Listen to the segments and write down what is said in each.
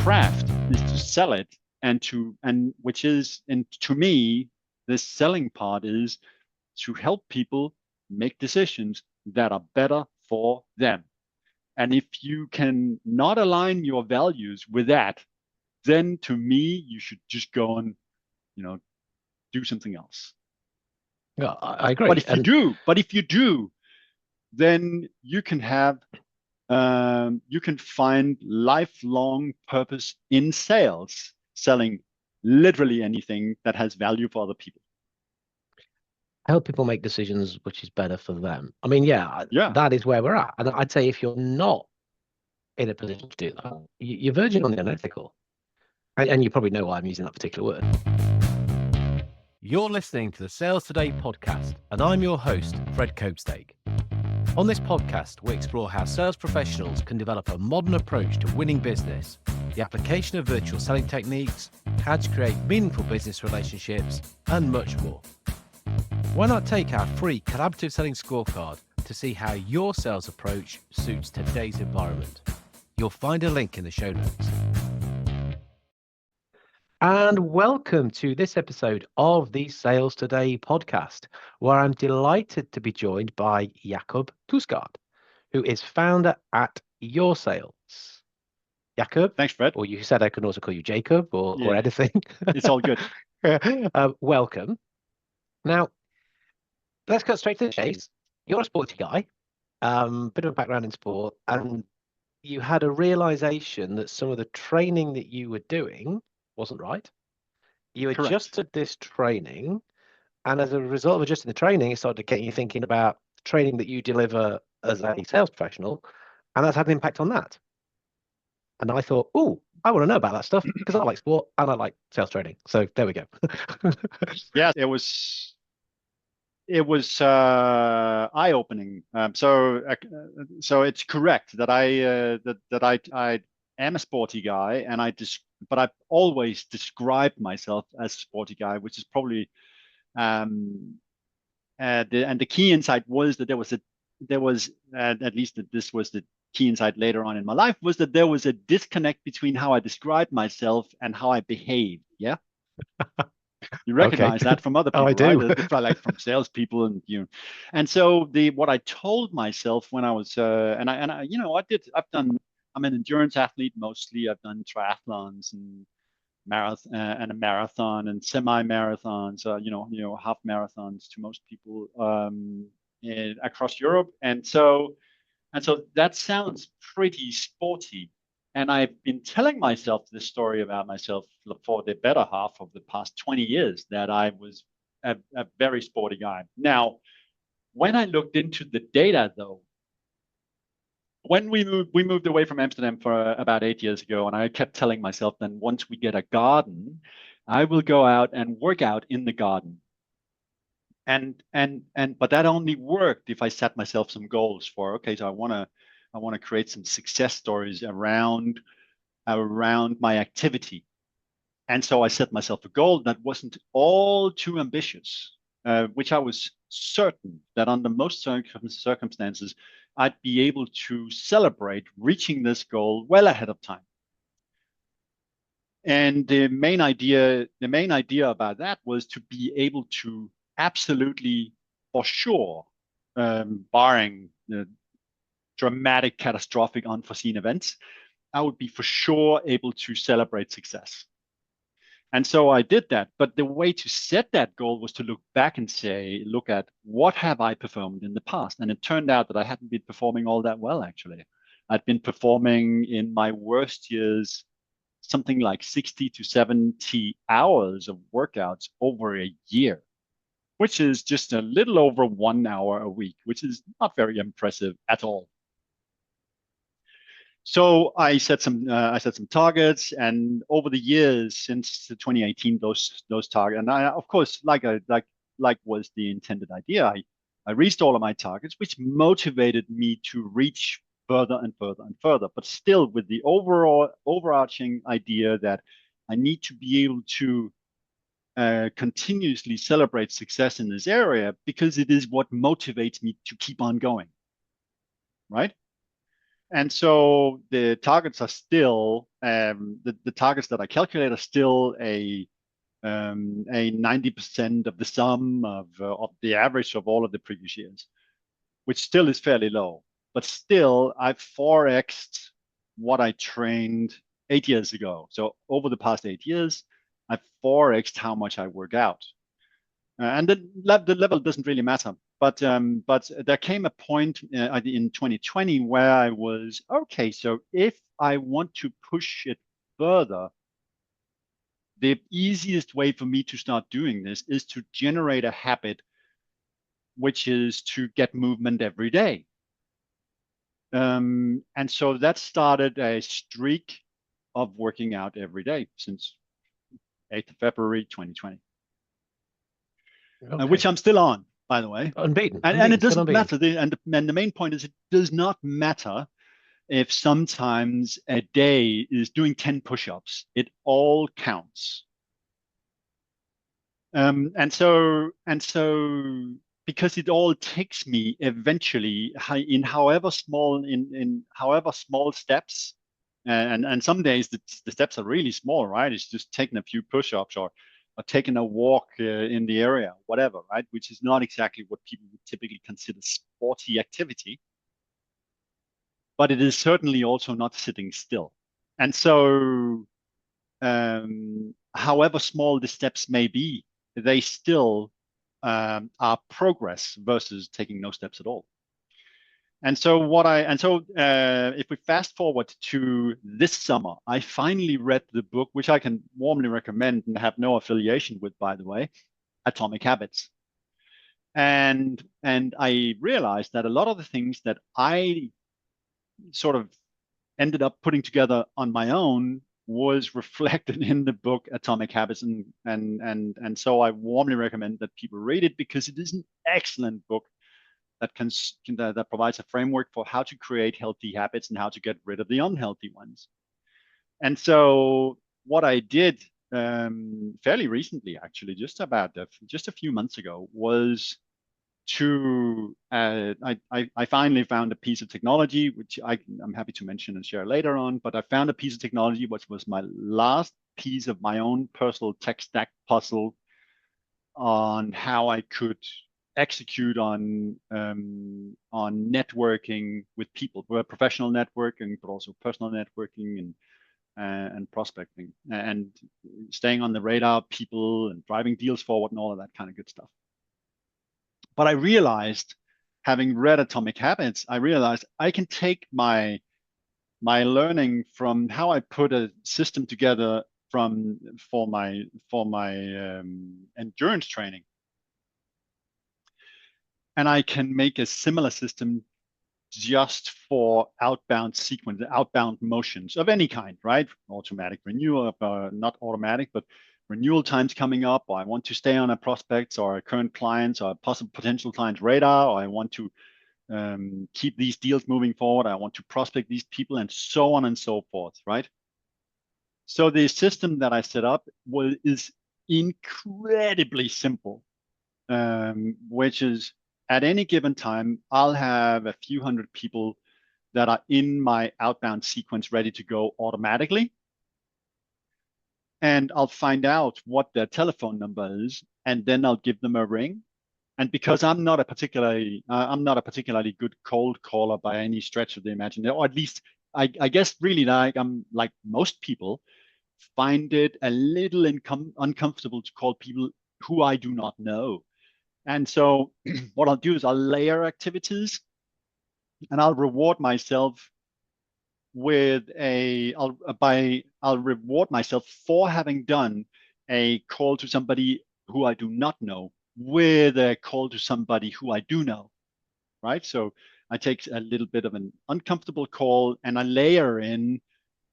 craft is to sell it, and to me, the selling part is to help people make decisions that are better for them. And if you can not align your values with that, then to me, you should just go and, do something else. Yeah, I agree. But if you do, then you can find lifelong purpose in sales, selling literally anything that has value for other people. Help people make decisions which is better for them. I mean, yeah, that is where we're at. And I'd say if you're not in a position to do that, you're verging on the unethical. And you probably know why I'm using that particular word. You're listening to the Sales Today podcast, and I'm your host, Fred Copestake. On this podcast, we explore how sales professionals can develop a modern approach to winning business, the application of virtual selling techniques, how to create meaningful business relationships, and much more. Why not take our free collaborative selling scorecard to see how your sales approach suits today's environment? You'll find a link in the show notes. And welcome to this episode of the Sales Today podcast, where I'm delighted to be joined by Jakob Thusgaard, who is founder at YourSales. Jakob. Thanks, Fred. Or you said I can also call you Jacob or anything. It's all good. Welcome. Now, let's cut straight to the chase. You're a sporty guy, bit of a background in sport, and you had a realization that some of the training that you were doing wasn't right. You adjusted this training, and as a result of adjusting the training, it started getting you thinking about training that you deliver as a sales professional, and that's had an impact on that. And I thought, I want to know about that stuff because I like sport and I like sales training. So there we go. Yeah, it was eye-opening. So it's correct that I am a sporty guy, and but I've always described myself as a sporty guy, which is probably and the key insight was that there was at least that this was the key insight later on in my life, was that there was a disconnect between how I described myself and how I behaved. Yeah. You recognize that from other people, I do. Right? Like from salespeople, and so what I told myself when I was I'm an endurance athlete mostly. I've done triathlons and a marathon and semi-marathons, half marathons to most people across Europe, and so that sounds pretty sporty. And I've been telling myself this story about myself for the better half of the past 20 years, that I was a very sporty guy. Now, when I looked into the data, though, when we moved away from Amsterdam for about 8 years ago, and I kept telling myself, then once we get a garden, I will go out and work out in the garden. But that only worked if I set myself some goals for, so I want to create some success stories around my activity. And so I set myself a goal that wasn't all too ambitious, which I was certain that under most circumstances, I'd be able to celebrate reaching this goal well ahead of time. And the main idea about that was to be able to absolutely, for sure, barring the dramatic, catastrophic, unforeseen events, I would be for sure able to celebrate success. And so I did that. But the way to set that goal was to look back and look at what have I performed in the past? And it turned out that I hadn't been performing all that well, actually. I'd been performing in my worst years something like 60 to 70 hours of workouts over a year, which is just a little over 1 hour a week, which is not very impressive at all. So I set some targets, and over the years since 2018, those targets, and I, of course, like was the intended idea, I reached all of my targets, which motivated me to reach further and further and further, but still with the overarching idea that I need to be able to continuously celebrate success in this area, because it is what motivates me to keep on going, right? And so the targets are still the targets that I calculate are still a 90% of the sum of the average of all of the previous years, which still is fairly low. But still, I've 4x'd what I trained 8 years ago. So over the past 8 years, I've 4x'd how much I work out. And the level doesn't really matter. But there came a point in 2020 where I was, okay, so if I want to push it further, the easiest way for me to start doing this is to generate a habit, which is to get movement every day. And so that started a streak of working out every day since 8th of February 2020, Okay. which I'm still on, by the way. Unbeaten. And it doesn't matter. And the main point is it does not matter if sometimes a day is doing 10 push-ups. It all counts. And so because it all takes me eventually in however small steps, and some days the steps are really small, right? It's just taking a few push-ups or taking a walk in the area, whatever, right? Which is not exactly what people would typically consider sporty activity, but it is certainly also not sitting still. And so, however small the steps may be, they still are progress versus taking no steps at all. And so if we fast forward to this summer, I finally read the book, which I can warmly recommend and have no affiliation with, by the way, Atomic Habits. And I realized that a lot of the things that I sort of ended up putting together on my own was reflected in the book Atomic Habits, and so I warmly recommend that people read it because it is an excellent book that provides a framework for how to create healthy habits and how to get rid of the unhealthy ones. And so what I did fairly recently, actually, just a few months ago, was to I finally found a piece of technology which I'm happy to mention and share later on. But I found a piece of technology which was my last piece of my own personal tech stack puzzle on how I could execute on networking with people, professional networking, but also personal networking and prospecting and staying on the radar of people and driving deals forward and all of that kind of good stuff. But I realized, having read Atomic Habits, I realized I can take my learning from how I put a system together for my endurance training, and I can make a similar system just for outbound motions of any kind, right? Automatic renewal, not automatic, but renewal times coming up, or I want to stay on a prospects or a current clients or possible potential clients radar, or I want to keep these deals moving forward, I want to prospect these people, and so on and so forth, right? So the system that I set up is incredibly simple, which is at any given time, I'll have a few hundred people that are in my outbound sequence ready to go automatically. And I'll find out what their telephone number is, and then I'll give them a ring. And because I'm not a particularly good cold caller by any stretch of the imagination, or at least I guess really I'm like most people, find it a little uncomfortable to call people who I do not know. And so what I'll do is I'll layer activities, and I'll reward myself I'll reward myself for having done a call to somebody who I do not know with a call to somebody who I do know, right? So I take a little bit of an uncomfortable call and I layer in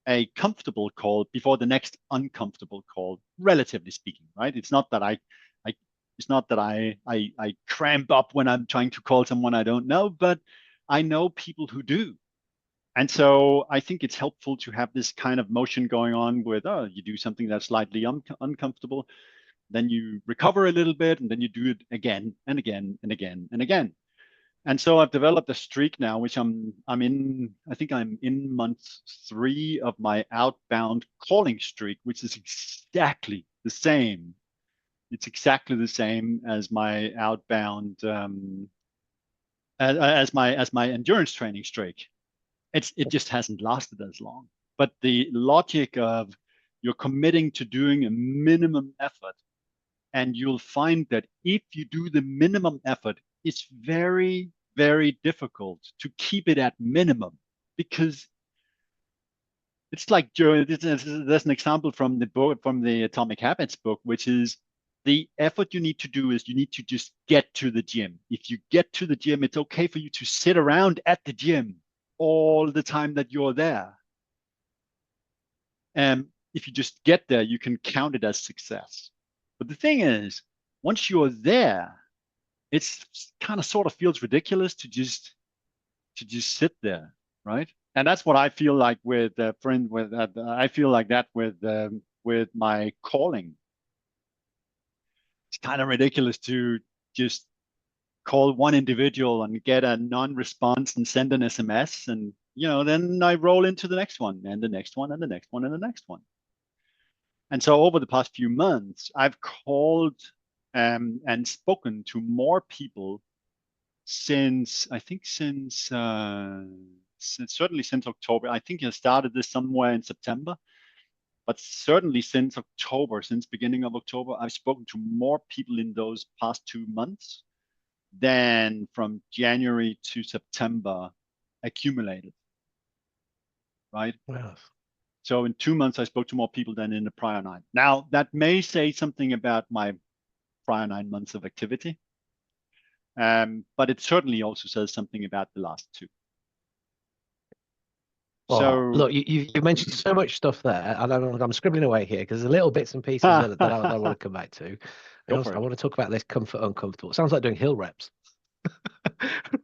a comfortable call before the next uncomfortable call, relatively speaking, right? It's not that I cramp up when I'm trying to call someone I don't know, but I know people who do. And so I think it's helpful to have this kind of motion going on with, you do something that's slightly uncomfortable, then you recover a little bit, and then you do it again and again and again and again. And so I've developed a streak now, which I'm in. I think I'm in month 3 of my outbound calling streak, which is exactly the same. It's exactly the same as my outbound as my endurance training streak. It just hasn't lasted as long. But the logic of you're committing to doing a minimum effort, and you'll find that if you do the minimum effort, it's very, very difficult to keep it at minimum, because it's like there's an example from the book, from the Atomic Habits book, which is the effort you need to do is you need to just get to the gym. If you get to the gym, it's okay for you to sit around at the gym all the time that you're there. And if you just get there, you can count it as success. But the thing is, once you're there, it's kind of sort of feels ridiculous to just sit there, right? And that's what I feel like with a friend with I feel like that with my calling. It's kind of ridiculous to just call one individual and get a non-response and send an SMS, and then I roll into the next one and the next one and the next one and the next one. And so over the past few months, I've called and spoken to more people since certainly since October. I think I started this somewhere in September, but certainly since October, since beginning of October, I've spoken to more people in those past 2 months than from January to September accumulated, right? Wow. So in 2 months, I spoke to more people than in the prior 9. Now, that may say something about my prior 9 months of activity, but it certainly also says something about the last 2. Well, So look, you mentioned so much stuff there, and I'm scribbling away here because there's little bits and pieces that I want to come back to. I want to talk about this comfort, uncomfortable. It sounds like doing hill reps.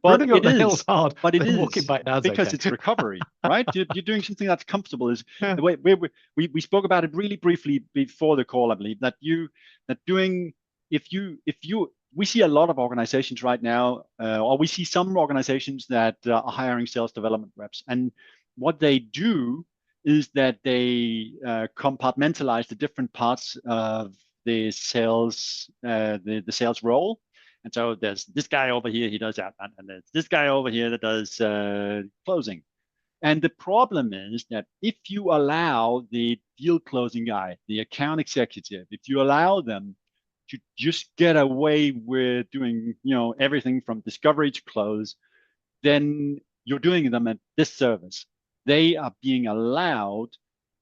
Running up the hill's hard, but it is walking back down because it's recovery, right? You're doing something that's comfortable. The way we spoke about it really briefly before the call, I believe, we see a lot of organizations right now, or we see some organizations that are hiring sales development reps, and what they do is that they compartmentalize the different parts of the sales the sales role. And so there's this guy over here, he does outbound, and there's this guy over here that does closing. And the problem is that if you allow the deal closing guy, the account executive, if you allow them to just get away with doing, everything from discovery to close, then you're doing them a disservice. They are being allowed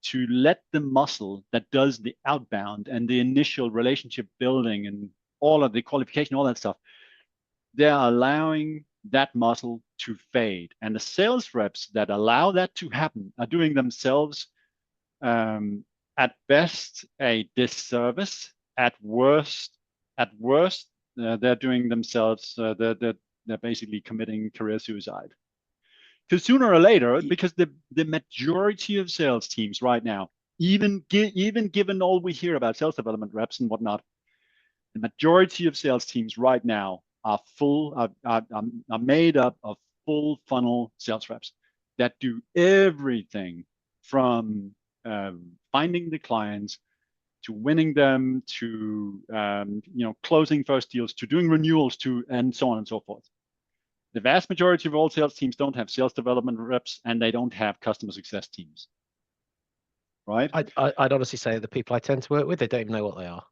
to let the muscle that does the outbound and the initial relationship building and all of the qualification, all that stuff, they're allowing that muscle to fade. And the sales reps that allow that to happen are doing themselves, at best, a disservice. At worst, they're doing themselves, they're basically committing career suicide. Because sooner or later, because the majority of sales teams right now, even given all we hear about sales development reps and whatnot, the majority of sales teams right now are made up of full funnel sales reps that do everything from finding the clients to winning them to closing first deals to doing renewals to and so on and so forth. The vast majority of all sales teams don't have sales development reps, and they don't have customer success teams. Right? I'd honestly say the people I tend to work with, they don't even know what they are.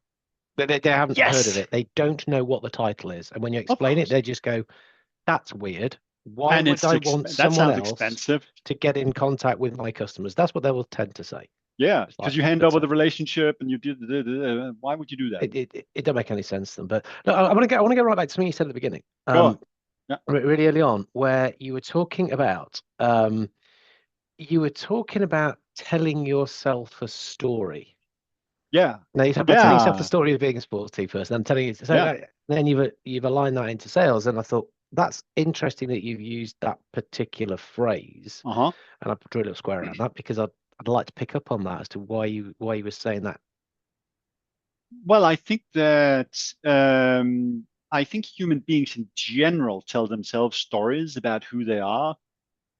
They haven't heard of it. They don't know what the title is. And when you explain it, they just go, that's weird. Why would I want someone else to get in contact with my customers? That's what they will tend to say. Yeah, because you hand over the relationship and you do. Why would you do that? It don't make any sense to them. But no, I want to go right back to something you said at the beginning. Go on. Yeah. Really early on, where you were talking about telling yourself a story. Yeah. Now you talk about telling yourself the story of being a sports team first, and then telling it. So then you've aligned that into sales, and I thought that's interesting that you've used that particular phrase. And I drew a little square around that because I'd like to pick up on that as to why you were saying that. Well, I think that I think human beings in general tell themselves stories about who they are,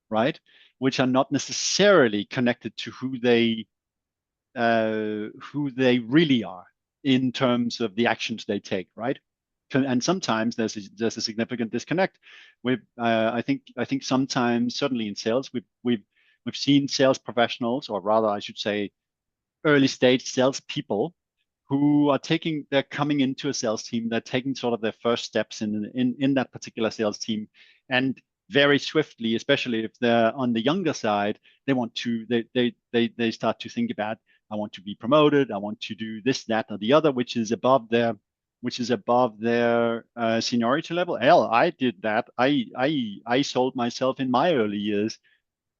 right? Which are not necessarily connected to who they really are in terms of the actions they take, right? And sometimes there's a significant disconnect. I think sometimes, certainly in sales, we've seen sales professionals, or rather, I should say, early stage sales people who are they're coming into a sales team, they're taking sort of their first steps in that particular sales team, and very swiftly, especially if they're on the younger side, they start to think about, I want to be promoted, I want to do this, that, or the other, which is above their seniority level. Hell, I did that. I sold myself in my early years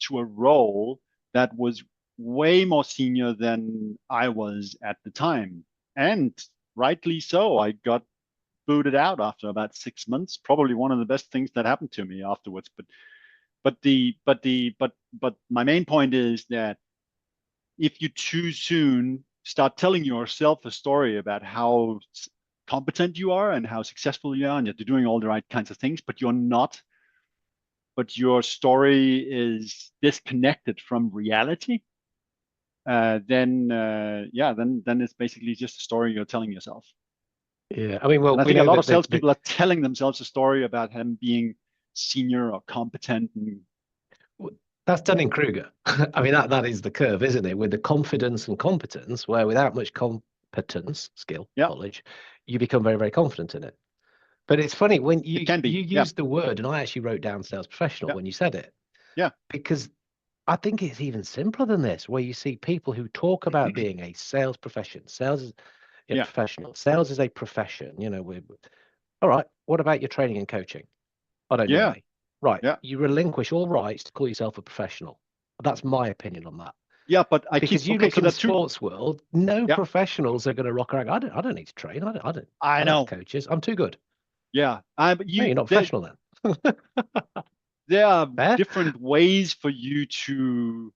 to a role that was way more senior than I was at the time. And rightly so. I got booted out after about 6 months. Probably one of the best things that happened to me afterwards. But my main point is that if you too soon start telling yourself a story about how competent you are and how successful you are, and you're doing all the right kinds of things, but you're not, but your story is disconnected from reality, then it's basically just a story you're telling yourself. Yeah, I mean, well, and I think a lot of salespeople are telling themselves a story about him being senior or competent. And that's Dunning-Kruger. I mean, that is the curve, isn't it? With the confidence and competence, where without much competence, skill, knowledge, you become very, very confident in it. But it's funny when you use the word, and I actually wrote down sales professional when you said it. Yeah. Because I think it's even simpler than this, where you see people who talk about being a sales profession. Sales is professional. Sales is a profession. You know, all right. What about your training and coaching? I don't do any. Right. Yeah. You relinquish all rights to call yourself a professional. That's my opinion on that. Yeah, but because you look in the sports world, no professionals are going to rock around. I don't need to train. I don't have coaches. I'm too good. Yeah, but you're not professional then. There are different ways for you to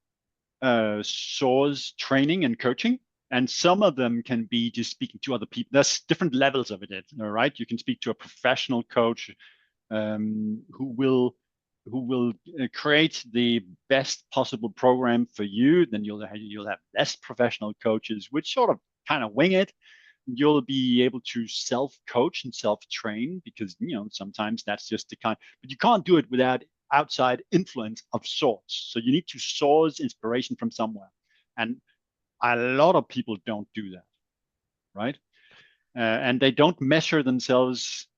source training and coaching, and some of them can be just speaking to other people. There's different levels of it, right? You can speak to a professional coach who will create the best possible program for you. Then you'll have less professional coaches, which sort of kind of wing it. You'll be able to self-coach and self-train because sometimes that's just the kind, but you can't do it without outside influence of sorts. So you need to source inspiration from somewhere, and a lot of people don't do that, right? And they don't measure themselves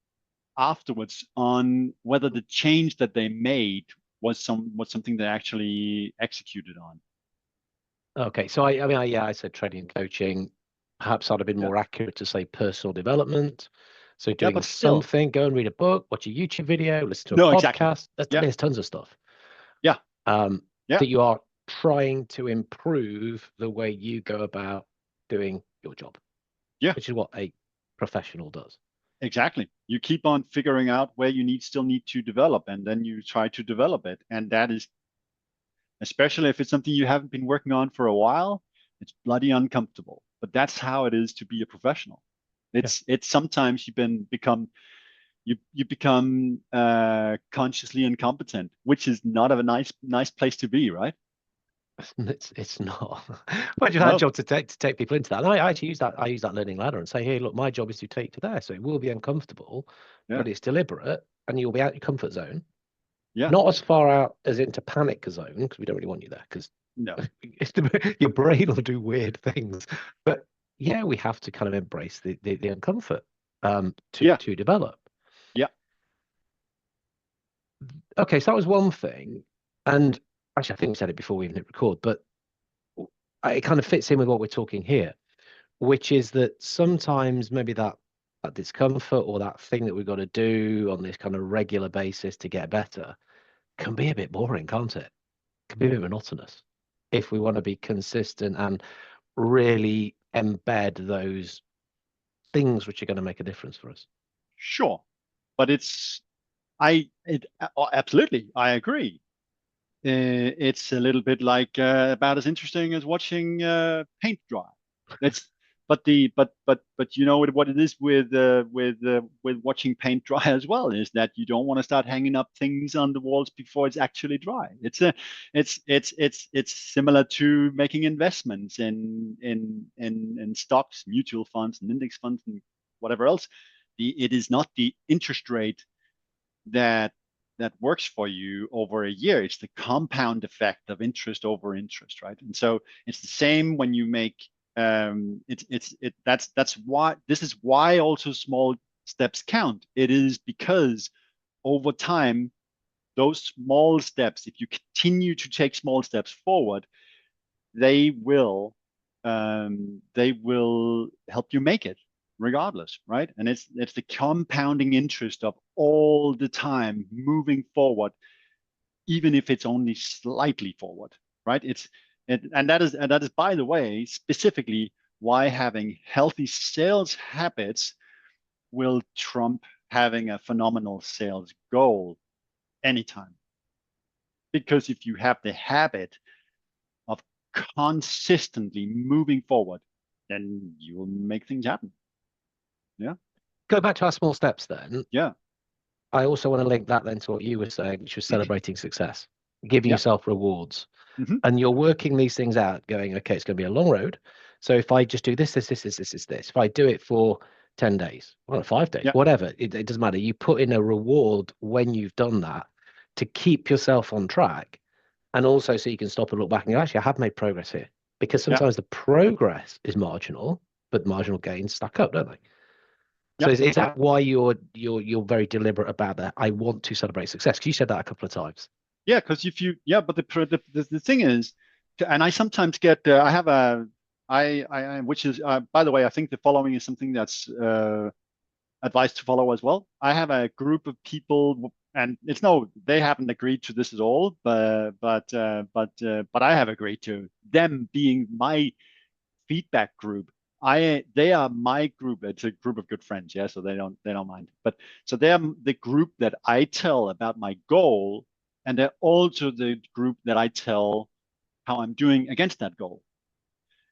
afterwards on whether the change that they made was something they actually executed on. Okay, so I said training and coaching. Perhaps I'd have been more accurate to say personal development. So doing something, go and read a book, watch a YouTube video, listen to a podcast. Exactly. There's tons of stuff. Yeah. That you are trying to improve the way you go about doing your job. Yeah. Which is what a professional does. Exactly. You keep on figuring out where you still need to develop, and then you try to develop it. And that is, especially if it's something you haven't been working on for a while, it's bloody uncomfortable. But that's how it is to be a professional. It's sometimes you become consciously incompetent, which is not a nice place to be, right? It's not. But you had a job to take people into that. And I actually use that. I use that learning ladder and say, hey, look, my job is to take you there. So it will be uncomfortable, but it's deliberate, and you'll be out your comfort zone. Yeah. Not as far out as into panic zone, because we don't really want you there, because your brain will do weird things. But yeah, we have to kind of embrace the uncomfort to develop. Yeah. Okay, so that was one thing. And actually, I think we said it before we even hit record, but it kind of fits in with what we're talking here, which is that sometimes maybe that discomfort or that thing that we've got to do on this kind of regular basis to get better can be a bit boring, can't it? Can be a bit monotonous if we want to be consistent and really embed those things which are going to make a difference for us. Sure, but absolutely, I agree. It's a little bit like about as interesting as watching paint dry. but you know what it is with watching paint dry as well, is that you don't want to start hanging up things on the walls before it's actually dry. It's similar to making investments in stocks, mutual funds, and index funds, and whatever else. It is not the interest rate that works for you over a year. It's the compound effect of interest over interest, right? And so it's the same when you make that's why this is why also small steps count. It is because over time, those small steps, if you continue to take small steps forward, they will help you make it regardless, right? And it's the compounding interest of all the time moving forward, even if it's only slightly forward, right? And that is, by the way, specifically why having healthy sales habits will trump having a phenomenal sales goal anytime. Because if you have the habit of consistently moving forward, then you will make things happen. Yeah. Go back to our small steps then. Yeah. I also want to link that then to what you were saying, which was celebrating success, giving yourself rewards. And you're working these things out, going, okay, it's going to be a long road. So if I just do this, if I do it for 10 days, well, 5 days, whatever, it doesn't matter. You put in a reward when you've done that to keep yourself on track. And also so you can stop and look back and go, actually, I have made progress here. Because sometimes the progress is marginal, but marginal gains stack up, don't they? So is that why you're very deliberate about that? I want to celebrate success. Because you said that a couple of times. Yeah, because if you but the thing is, and I sometimes get I have I which is by the way, I think the following is something that's advised to follow as well. I have a group of people, and they haven't agreed to this at all, but I have agreed to them being my feedback group. They are my group. It's a group of good friends, yeah, so they don't mind. But so they're the group that I tell about my goal, and they're also the group that I tell how I'm doing against that goal.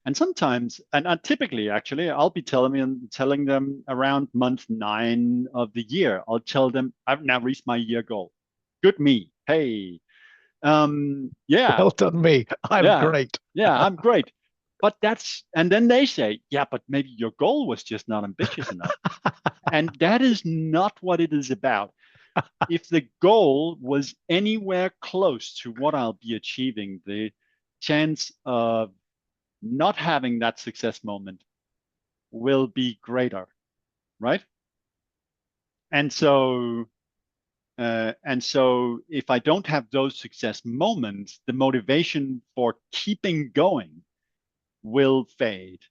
And sometimes, and typically, actually, I'll be telling them around month 9 of the year. I'll tell them I've now reached my year goal. Good me. Hey, yeah. Well done, me. I'm great. Yeah, I'm great. But and then they say, yeah, but maybe your goal was just not ambitious enough. And that is not what it is about. If the goal was anywhere close to what I'll be achieving, the chance of not having that success moment will be greater, right? And so if I don't have those success moments, the motivation for keeping going will fade,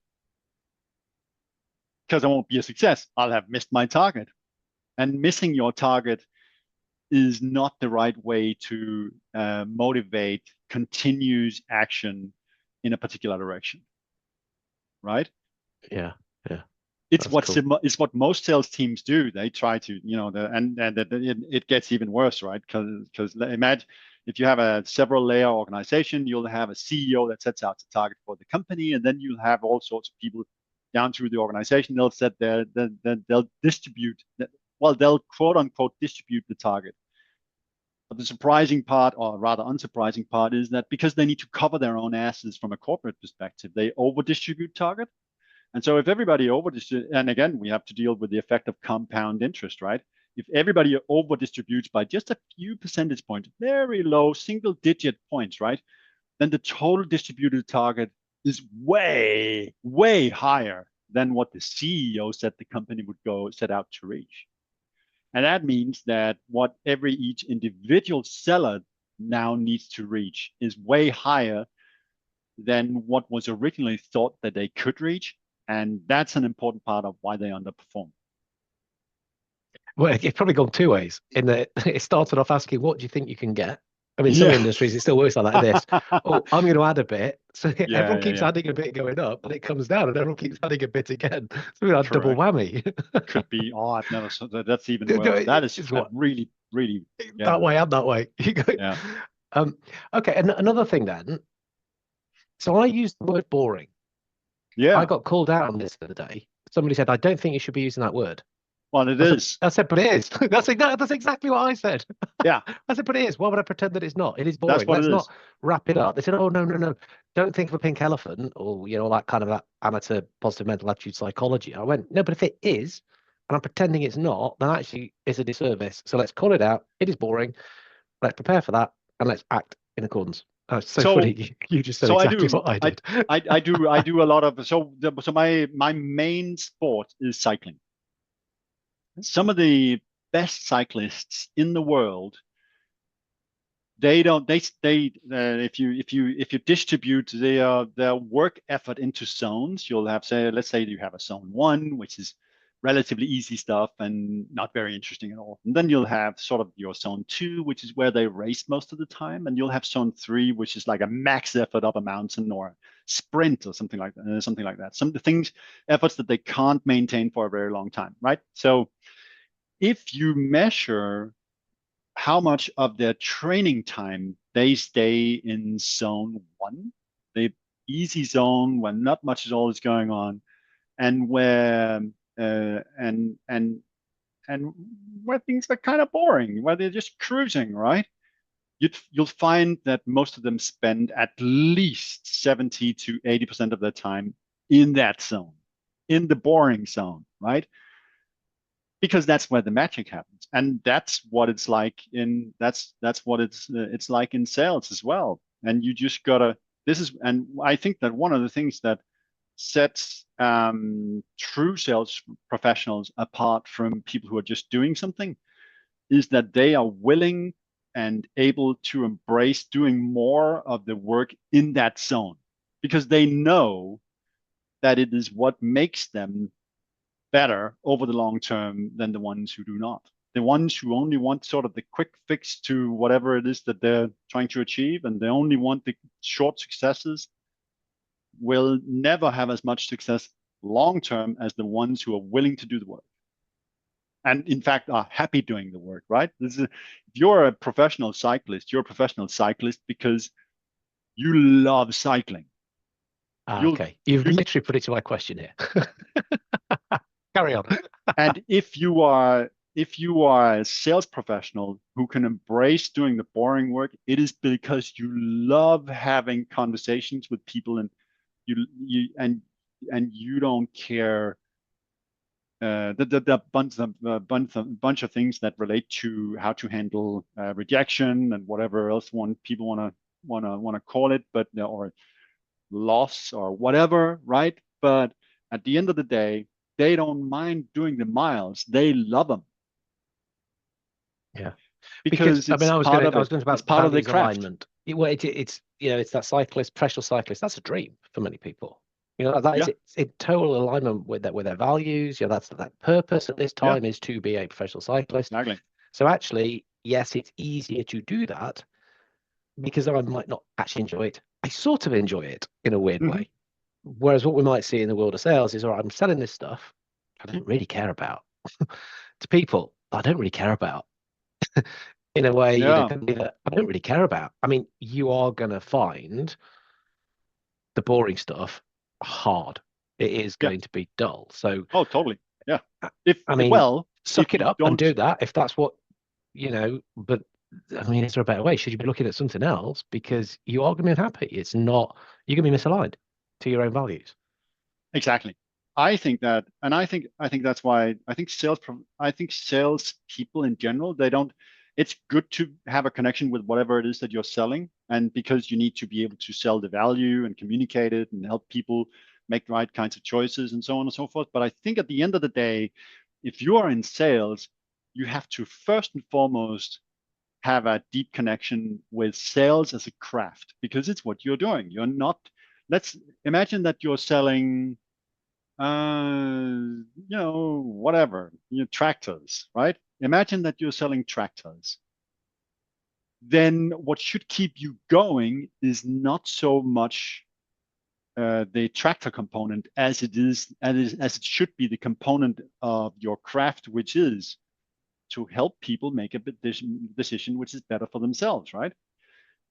because I won't be a success. I'll have missed my target, and missing your target is not the right way to motivate continuous action in a particular direction, right? Yeah. It's what most sales teams do. They try to, and it gets even worse, right? Because imagine if you have a several layer organization, you'll have a CEO that sets out the target for the company, and then you'll have all sorts of people down through the organization. They'll they'll distribute, they'll quote unquote distribute the target. But the surprising part, or rather unsurprising part, is that because they need to cover their own asses from a corporate perspective, they over distribute target. And so if everybody and again, we have to deal with the effect of compound interest, right? If everybody over distributes by just a few percentage points, very low single digit points, right? Then the total distributed target is way, way higher than what the CEO said the company would set out to reach. And that means that what each individual seller now needs to reach is way higher than what was originally thought that they could reach. And that's an important part of why they underperform. Well, it's probably gone two ways. In that it started off asking, what do you think you can get? I mean, some industries, it still works like this. Oh, I'm going to add a bit. So everyone keeps adding a bit going up, and it comes down, and everyone keeps adding a bit again. So we had double whammy. Could be. Oh, I've never. That's even worse. That is really, really. That way and that way. You go. Yeah. Okay, and another thing then. So I use the word boring. Yeah. I got called out on this the other day. Somebody said, I don't think you should be using that word. Well, it is. I said, but it is. That's exactly what I said. Yeah. I said, but it is. Why would I pretend that it's not? It is That's boring. what Let's it is. not wrap it up. They said, oh, no, no, no. Don't think of a pink elephant or, that kind of that amateur positive mental attitude psychology. I went, no, but if it is, and I'm pretending it's not, then actually it's a disservice. So let's call it out. It is boring. Let's prepare for that and let's act in accordance. Oh, it's so funny. You just said exactly what I did. I do a lot of so my main sport is cycling. Some of the best cyclists in the world, if you distribute their work effort into zones, you'll have, say, let's say you have a zone 1, which is relatively easy stuff and not very interesting at all. And then you'll have sort of your zone 2, which is where they race most of the time, and you'll have zone 3, which is like a max effort up a mountain or a sprint or something like that. Some of the things, efforts that they can't maintain for a very long time, right? So if you measure how much of their training time they stay in zone 1, the easy zone where not much is always going on, and where and where things are kind of boring, where they're just cruising, right? You'll find that most of them spend at least 70 to 80% of their time in that zone, in the boring zone, right? Because that's where the magic happens, and that's what it's like that's what it's like in sales as well. And you just gotta and I think that one of the things that sets true sales professionals apart from people who are just doing something is that they are willing and able to embrace doing more of the work in that zone, because they know that it is what makes them better over the long term than the ones who do not. The ones who only want sort of the quick fix to whatever it is that they're trying to achieve, and they only want the short successes, will never have as much success long term as the ones who are willing to do the work. And in fact, are happy doing the work, right? If you're a professional cyclist, you're a professional cyclist because you love cycling. Okay. You've literally put it to my question here. Carry on. And if you are a sales professional who can embrace doing the boring work, it is because you love having conversations with people, and you don't care. The bunch of things that relate to how to handle rejection and whatever else people want to call it, but or loss or whatever, right? But at the end of the day, they don't mind doing the miles. They love them. Yeah, because I mean, I was going to it's part of the craft. Alignment. It's that cyclist, professional cyclist. That's a dream for many people. That is in total alignment with their values. That's that purpose at this time is to be a professional cyclist. Exactly. So actually, yes, it's easier to do that because I might not actually enjoy it. I sort of enjoy it in a weird way. Whereas what we might see in the world of sales is, all right, I'm selling this stuff I don't really care about to people I don't really care about. In a way, that I don't really care about. I mean, you are going to find the boring stuff hard. It is going to be dull. So, totally. Yeah. Suck it up and do that if that's what, but I mean, is there a better way? Should you be looking at something else? Because you are going to be unhappy. It's not, you're going to be misaligned to your own values. Exactly. I think that, and I think that's why I think sales people in general, it's good to have a connection with whatever it is that you're selling, and because you need to be able to sell the value and communicate it and help people make the right kinds of choices and so on and so forth. But I think at the end of the day, if you are in sales, you have to first and foremost have a deep connection with sales as a craft, because it's what you're doing. You're not, let's imagine that you're selling whatever, tractors, right? Imagine that you're selling tractors. Then what should keep you going is not so much the tractor component as it should be the component of your craft, which is to help people make a decision which is better for themselves, right?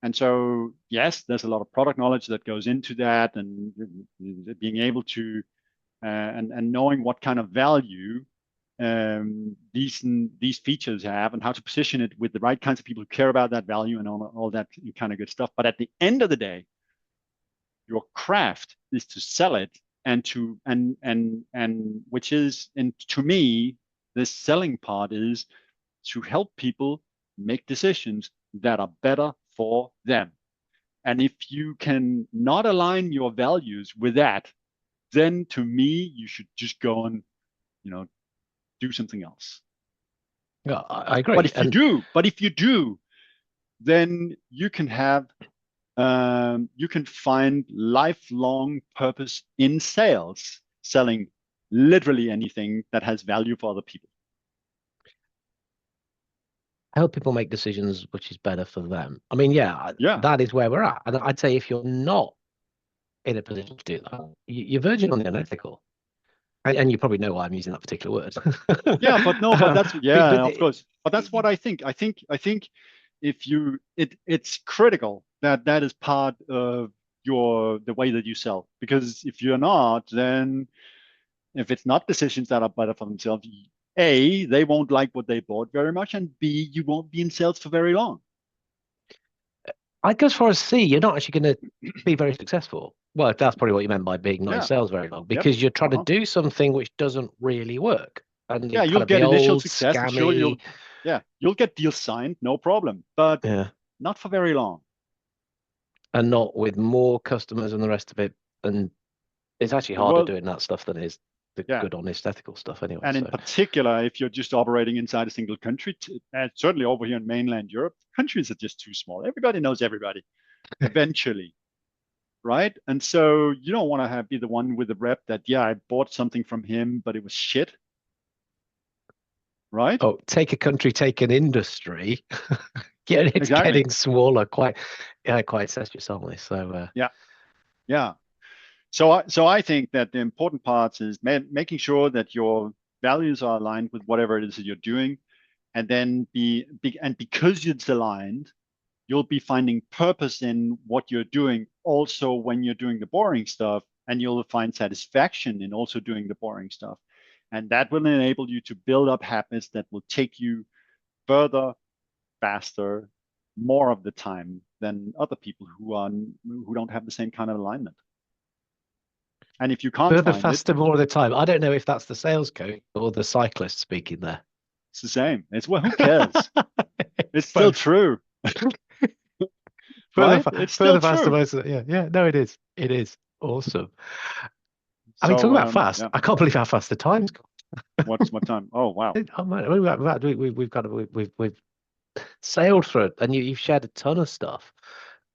And so, yes, there's a lot of product knowledge that goes into that, and being able to and knowing what kind of value these features have, and how to position it with the right kinds of people who care about that value, and all that kind of good stuff. But at the end of the day, your craft is to sell it, and which is, and to me, the selling part is to help people make decisions that are better for them. And if you can not align your values with that, then to me, you should just go and, do something else. Yeah, I agree. But if you do, then you can have, you can find lifelong purpose in sales, selling literally anything that has value for other people. Help people make decisions which is better for them. I mean, yeah, that is where we're at. And I'd say if you're not in a position to do that, you're verging on the unethical. And you probably know why I'm using that particular word. Yeah, but no, but that's of course. But that's what I think. I think if you, it's critical that is part of the way that you sell. Because if you're not, then if it's not decisions that are better for themselves, A, they won't like what they bought very much, and B, you won't be in sales for very long. I'd go as far as C, you're not actually going to be very successful. Well, that's probably what you meant by being not in sales very long, because you're trying to do something which doesn't really work. And you'll get initial success. I'm sure you'll get deals signed, no problem, but not for very long. And not with more customers and the rest of it. And it's actually harder doing that stuff than it is the good, honest, ethical stuff anyway. And in particular, if you're just operating inside a single country, and certainly over here in mainland Europe, countries are just too small. Everybody knows everybody eventually, right? And so you don't want to be the one with the rep that, I bought something from him, but it was shit. Right? Oh, take a country, take an industry. It's getting smaller, quite incestuous, aren't we? So yeah. So I think that the important parts is making sure that your values are aligned with whatever it is that you're doing, and then because it's aligned, you'll be finding purpose in what you're doing also when you're doing the boring stuff, and you'll find satisfaction in also doing the boring stuff. And that will enable you to build up habits that will take you further, faster, more of the time than other people who don't have the same kind of alignment. And if you can't further, faster, more of the time, I don't know if that's the sales coach or the cyclist speaking there. It's the same. Who cares? It's still true. Right? It's still faster, true. No, it is. It is awesome. I mean, talking about fast, I can't believe how fast the time's gone. What time? Oh wow! We've sailed through it, and you've shared a ton of stuff,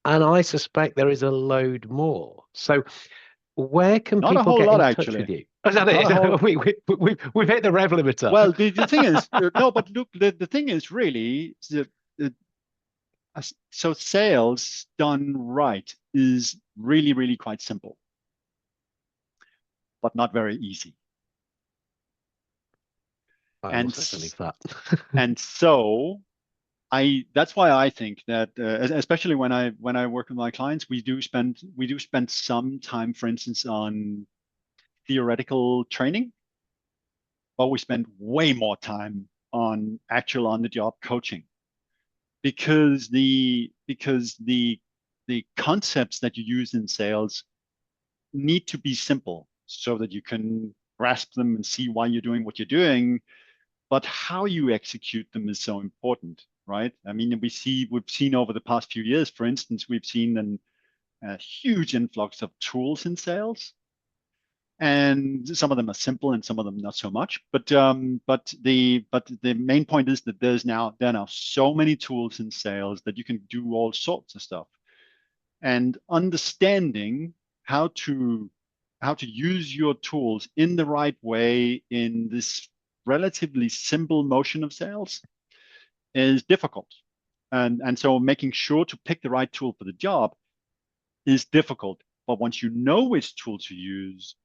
and I suspect there is a load more. So, where can people get in touch with you? We've hit the rev limiter. Well, the thing is, no, but look, the thing is really so sales done right is really, really quite simple, but not very easy. And that. And so that's why I think that especially when I work with my clients, we do spend some time, for instance, on theoretical training, but we spend way more time on actual on-the-job coaching, because the concepts that you use in sales need to be simple so that you can grasp them and see why you're doing what you're doing. But how you execute them is so important, right? I mean, we've seen over the past few years, for instance, we've seen a huge influx of tools in sales, and some of them are simple and some of them not so much. But the main point is that there are now so many tools in sales that you can do all sorts of stuff, and understanding how to use your tools in the right way in this relatively simple motion of sales is difficult. And so making sure to pick the right tool for the job is difficult. But once you know which tool to use,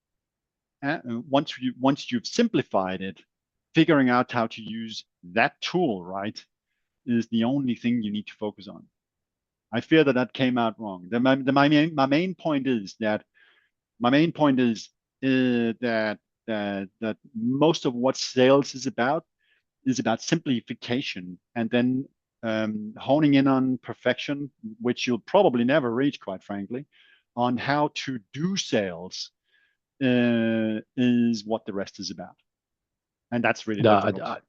once you've simplified it, figuring out how to use that tool right is the only thing you need to focus on. I fear that came out wrong. My main point is that that most of what sales is about simplification, and then honing in on perfection, which you'll probably never reach, quite frankly, on how to do sales is what the rest is about. And that's really difficult.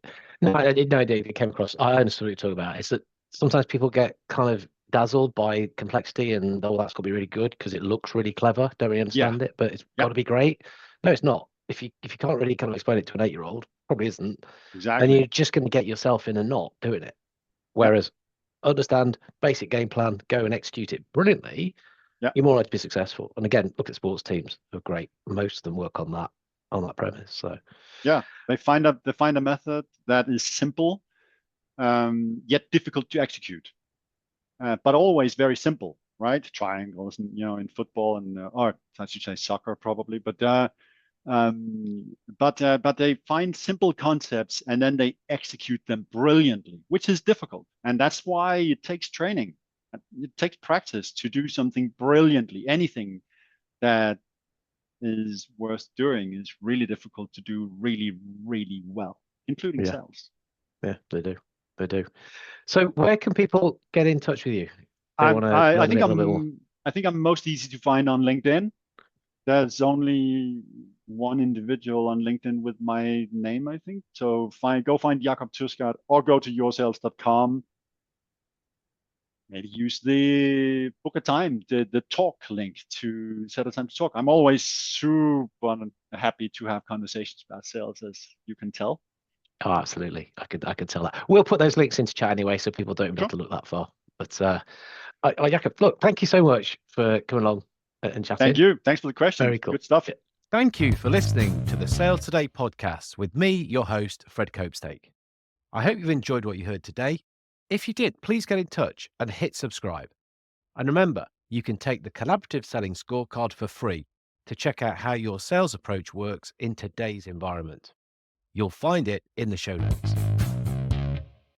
It came across. I understood what you're talking about. It's that sometimes people get kind of dazzled by complexity and, oh, that's got to be really good because it looks really clever. Don't really understand it, but it's got to be great. No, it's not. If you can't really kind of explain it to an 8-year-old, probably isn't. Exactly. And you're just going to get yourself in a knot doing it. Whereas understand basic game plan, go and execute it brilliantly, you're more likely to be successful. And again, look at sports teams. They're great. Most of them work on that premise. So yeah, they find a method that is simple, yet difficult to execute, but always very simple, right? Triangles, in football and or I should say soccer probably, but they find simple concepts and then they execute them brilliantly, which is difficult, and that's why it takes training. It takes practice to do something brilliantly. Anything that is worth doing is really difficult to do really, really well, including sales. Yeah, they do. So where can people get in touch with you? I think I'm most easy to find on LinkedIn. There's only one individual on LinkedIn with my name, I think. So go find Jakob Thusgaard or go to YourSales.com. Maybe use the book a time, the talk link to set a time to talk. I'm always super happy to have conversations about sales, as you can tell. Oh, absolutely. I could tell that. We'll put those links into chat anyway, so people don't even have to look that far. But Jakob, look, thank you so much for coming along and chatting. Thank you. Thanks for the question. Very cool. Good stuff. Thank you for listening to the Sales Today podcast with me, your host, Fred Copestake. I hope you've enjoyed what you heard today. If you did, please get in touch and hit subscribe. And remember, you can take the Collaborative Selling Scorecard for free to check out how your sales approach works in today's environment. You'll find it in the show notes.